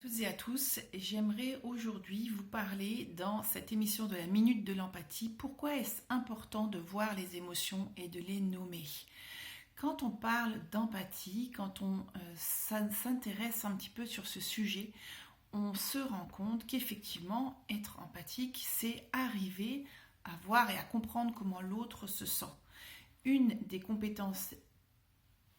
Toutes et à tous, j'aimerais aujourd'hui vous parler dans cette émission de la Minute de l'Empathie, pourquoi est-ce important de voir les émotions et de les nommer. Quand on parle d'empathie, quand on s'intéresse un petit peu sur ce sujet, on se rend compte qu'effectivement, être empathique, c'est arriver à voir et à comprendre comment l'autre se sent. Une des compétences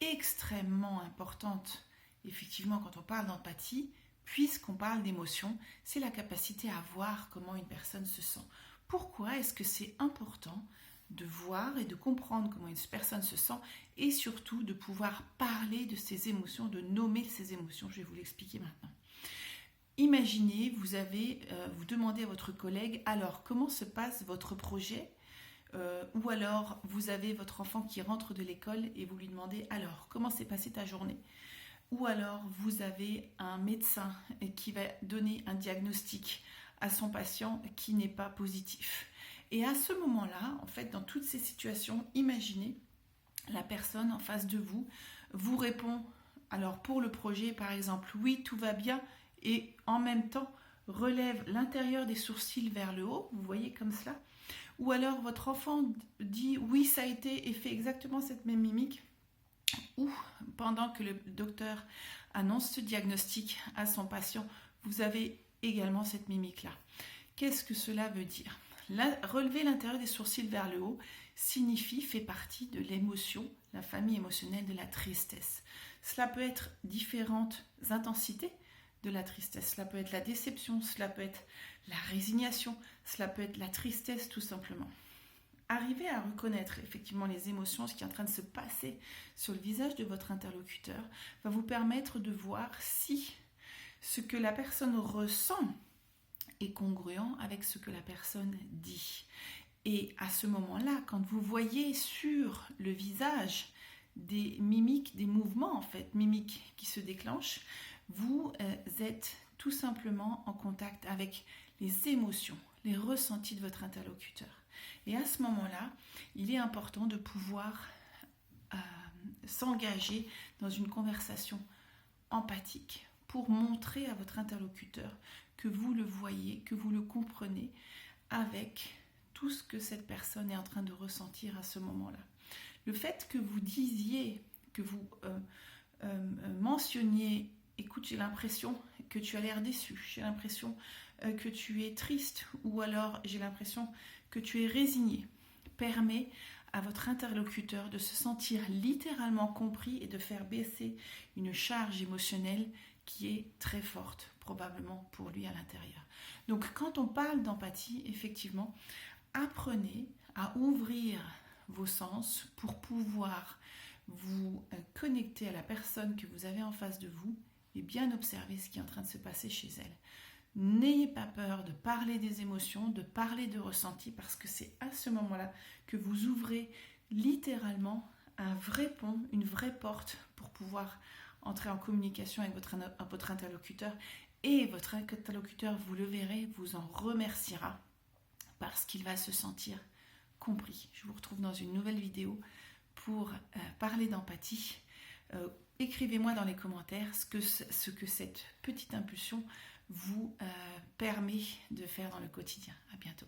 extrêmement importantes, effectivement, quand on parle d'empathie, puisqu'on parle d'émotion, c'est la capacité à voir comment une personne se sent. Pourquoi est-ce que c'est important de voir et de comprendre comment une personne se sent et surtout de pouvoir parler de ses émotions, de nommer ses émotions? Je vais vous l'expliquer maintenant. Imaginez, vous demandez à votre collègue, alors comment se passe votre projet? Ou alors vous avez votre enfant qui rentre de l'école et vous lui demandez, alors comment s'est passée ta journée? Ou alors vous avez un médecin qui va donner un diagnostic à son patient qui n'est pas positif. Et à ce moment-là, en fait, dans toutes ces situations, imaginez la personne en face de vous vous répond, alors pour le projet par exemple, oui, tout va bien, et en même temps relève l'intérieur des sourcils vers le haut, vous voyez comme cela. Ou alors votre enfant dit oui, ça a été, et fait exactement cette même mimique. Ou pendant que le docteur annonce ce diagnostic à son patient, vous avez également cette mimique-là. Qu'est-ce que cela veut dire? Relever l'intérieur des sourcils vers le haut fait partie de l'émotion, la famille émotionnelle de la tristesse. Cela peut être différentes intensités de la tristesse. Cela peut être la déception, cela peut être la résignation, cela peut être la tristesse tout simplement. Arriver à reconnaître effectivement les émotions, ce qui est en train de se passer sur le visage de votre interlocuteur, va vous permettre de voir si ce que la personne ressent est congruent avec ce que la personne dit. Et à ce moment-là, quand vous voyez sur le visage des mimiques, des mouvements en fait, mimiques qui se déclenchent, vous êtes tout simplement en contact avec les émotions, les ressentis de votre interlocuteur. Et à ce moment-là, il est important de pouvoir s'engager dans une conversation empathique pour montrer à votre interlocuteur que vous le voyez, que vous le comprenez avec tout ce que cette personne est en train de ressentir à ce moment-là. Le fait que vous disiez, que vous mentionniez, écoute, j'ai l'impression que tu as l'air déçu, j'ai l'impression que tu es triste, ou alors j'ai l'impression que tu es résigné, permet à votre interlocuteur de se sentir littéralement compris et de faire baisser une charge émotionnelle qui est très forte, probablement pour lui à l'intérieur. Donc quand on parle d'empathie, effectivement, apprenez à ouvrir vos sens pour pouvoir vous connecter à la personne que vous avez en face de vous et bien observer ce qui est en train de se passer chez elle. N'ayez pas peur de parler des émotions, de parler de ressentis, parce que c'est à ce moment-là que vous ouvrez littéralement un vrai pont, une vraie porte pour pouvoir entrer en communication avec votre interlocuteur. Et votre interlocuteur, vous le verrez, vous en remerciera parce qu'il va se sentir compris. Je vous retrouve dans une nouvelle vidéo pour parler d'empathie. Écrivez-moi dans les commentaires ce que cette petite impulsion vous permet de faire dans le quotidien. À bientôt.